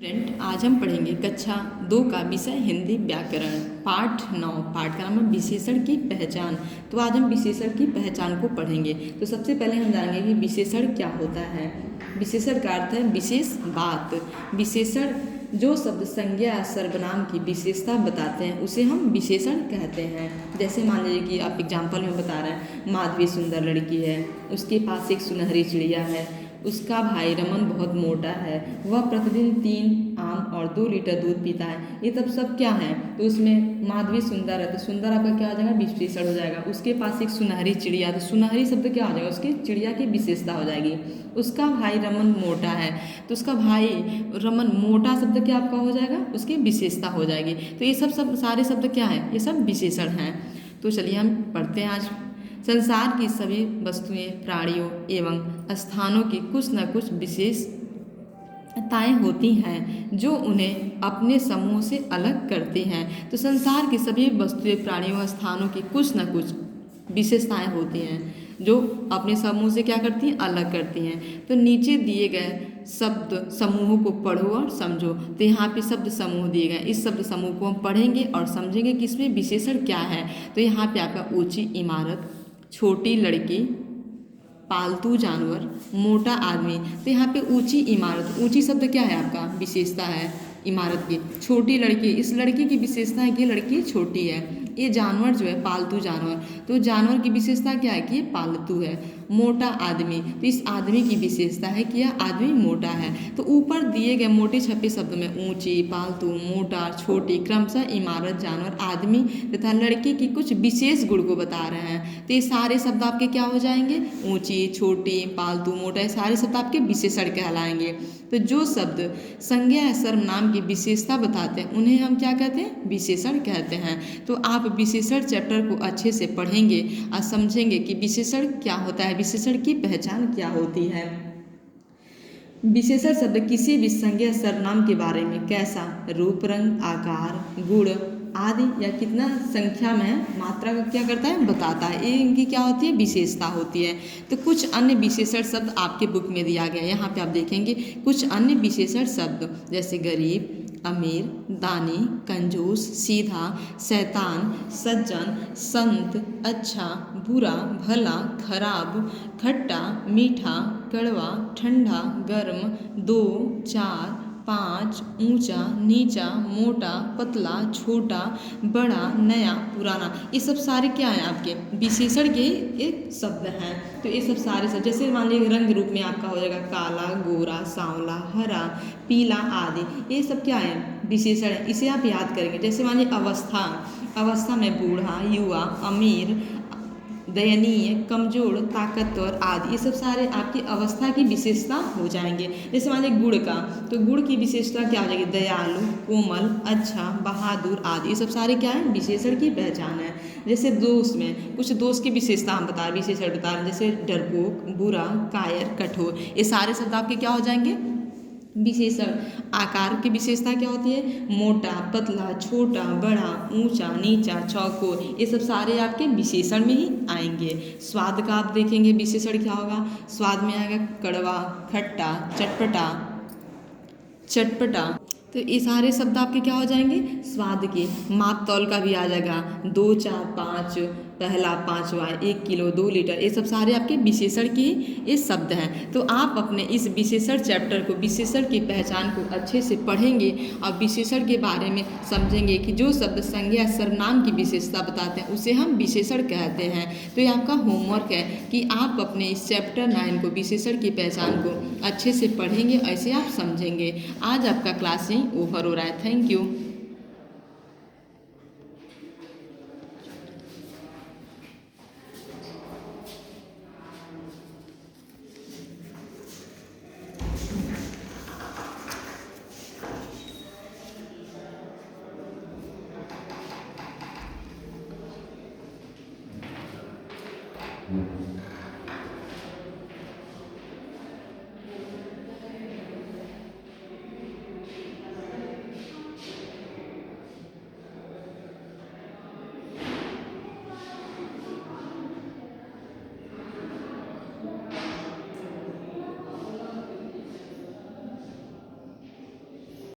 Student, आज हम पढ़ेंगे कक्षा 2 का विषय हिंदी व्याकरण पाठ 9। पाठ का नाम है विशेषण की पहचान। तो आज हम विशेषण की पहचान को पढ़ेंगे। तो सबसे पहले हम जानेंगे कि विशेषण क्या होता है। विशेषण का अर्थ है विशेष बात। विशेषण जो शब्द संज्ञा या सर्वनाम की विशेषता बताते हैं उसे हम विशेषण कहते हैं। जैसे मान लीजिए कि आप एग्जाम्पल में बता रहे हैं, माधवी सुंदर लड़की है, उसके पास एक सुनहरी चिड़िया है, उसका भाई रमन बहुत मोटा है, वह प्रतिदिन 3 आम और 2 लीटर दूध पीता है। ये तब सब क्या है? तो उसमें माधवी सुंदर है तो सुंदर आपका क्या हो जाएगा? विशेषण हो जाएगा। उसके पास एक सुनहरी चिड़िया, तो सुनहरी शब्द क्या हो जाएगा? उसकी चिड़िया की विशेषता हो जाएगी। उसका भाई रमन मोटा है तो उसका भाई रमन मोटा शब्द क्या आपका हो जाएगा? उसकी विशेषता हो जाएगी। तो ये सब सारे शब्द क्या हैं? ये सब विशेषण हैं। तो चलिए हम पढ़ते हैं आज। संसार की सभी वस्तुएं, प्राणियों एवं स्थानों की कुछ न कुछ विशेषताएं होती हैं जो उन्हें अपने समूह से अलग करती हैं। तो संसार की सभी वस्तुएं, प्राणियों, स्थानों की कुछ न कुछ विशेषताएं होती हैं जो अपने समूह से क्या करती हैं? अलग करती हैं। तो नीचे दिए गए शब्द समूहों को पढ़ो और समझो। तो यहाँ पे शब्द समूह दिए गए, इस शब्द समूह को हम पढ़ेंगे और समझेंगे कि इसमें विशेषण क्या है। तो यहाँ पे आपका ऊंची इमारत, छोटी लड़की, पालतू जानवर, मोटा आदमी। तो यहाँ पे ऊंची इमारत, ऊंची शब्द क्या है? आपका विशेषता है इमारत की। छोटी लड़की, इस लड़की की विशेषता है कि लड़की छोटी है। ये जानवर जो है पालतू जानवर, तो जानवर की विशेषता क्या है कि ये पालतू है। मोटा आदमी, तो इस आदमी की विशेषता है कि यह आदमी मोटा है। तो ऊपर दिए गए मोटे छपे शब्द में ऊंची, पालतू, मोटा, छोटी क्रमशः इमारत, जानवर, आदमी तथा लड़की की कुछ विशेष गुण को बता रहे हैं। तो ये सारे शब्द आपके क्या हो जाएंगे? ऊंची, छोटी, पालतू, मोटा, ये सारे शब्द आपके विशेषण कहलाएंगे। तो जो शब्द संज्ञा या सर्वनाम की विशेषता बताते हैं उन्हें हम क्या कहते हैं? विशेषण कहते हैं। तो आप विशेषण चैप्टर को अच्छे से पढ़ेंगे और समझेंगे कि विशेषण क्या होता है, विशेषण की पहचान क्या होती है। विशेषण शब्द किसी भी संज्ञा सर्वनाम के बारे में कैसा रूप, रंग, आकार, गुण आदि या कितना संख्या में मात्रा का क्या करता है? बताता है। ये इनकी क्या होती है? विशेषता होती है। तो कुछ अन्य विशेषण शब्द आपके बुक में दिया गया है। यहाँ पे आप देखेंगे कुछ अन्य विशेषण शब्द जैसे गरीब, अमीर, दानी, कंजूस, सीधा, शैतान, सज्जन, संत, अच्छा, बुरा, भला, खराब, खट्टा, मीठा, कड़वा, ठंडा, गर्म, 2, 4, 5, ऊंचा, नीचा, मोटा, पतला, छोटा, बड़ा, नया, पुराना, ये सब सारे क्या हैं? आपके विशेषण के एक शब्द हैं। तो ये सब सारे शब्द जैसे मान लीजिए रंग रूप में आपका हो जाएगा काला, गोरा, सांवला, हरा, पीला आदि, ये सब क्या है? विशेषण है। इसे आप याद करेंगे। जैसे मान लीजिए अवस्था, अवस्था में बूढ़ा, युवा, अमीर, दयनीय, कमजोर, ताकतवर आदि, ये सब सारे आपकी अवस्था की विशेषता हो जाएंगे। जैसे मान लीजिए गुण का, तो गुण की विशेषता क्या हो जाएगी? दयालु, कोमल, अच्छा, बहादुर आदि, ये सब सारे क्या है? विशेषण की पहचान है। जैसे दोष में कुछ दोष की विशेषता हम बता रहे, विशेषण बता रहे हैं, जैसे डरपोक, बुरा, कायर, कठोर, ये सारे शब्द आपके क्या हो जाएंगे? विशेषण। आकार की विशेषता क्या होती है? मोटा, पतला, छोटा, बड़ा, ऊंचा, नीचा, चौकोर, ये सब सारे आपके विशेषण में ही आएंगे। स्वाद का आप देखेंगे विशेषण क्या होगा? स्वाद में आएगा कड़वा, खट्टा, चटपटा, चटपटा। तो ये सारे शब्द आपके क्या हो जाएंगे? स्वाद के। माप तौल का भी आ जाएगा 2, 4, 5, पहला, पांचवा, 1 किलो, 2 लीटर, ये सब सारे आपके विशेषण के ये शब्द हैं। तो आप अपने इस विशेषण चैप्टर को, विशेषण की पहचान को अच्छे से पढ़ेंगे और विशेषण के बारे में समझेंगे कि जो शब्द संज्ञा सर्वनाम की विशेषता बताते हैं उसे हम विशेषण कहते हैं। तो ये आपका होमवर्क है कि आप अपने इस चैप्टर 9 को, विशेषण की पहचान को अच्छे से पढ़ेंगे, ऐसे आप समझेंगे। आज आपका क्लास यहीं ओवर हो रहा है। Thank you.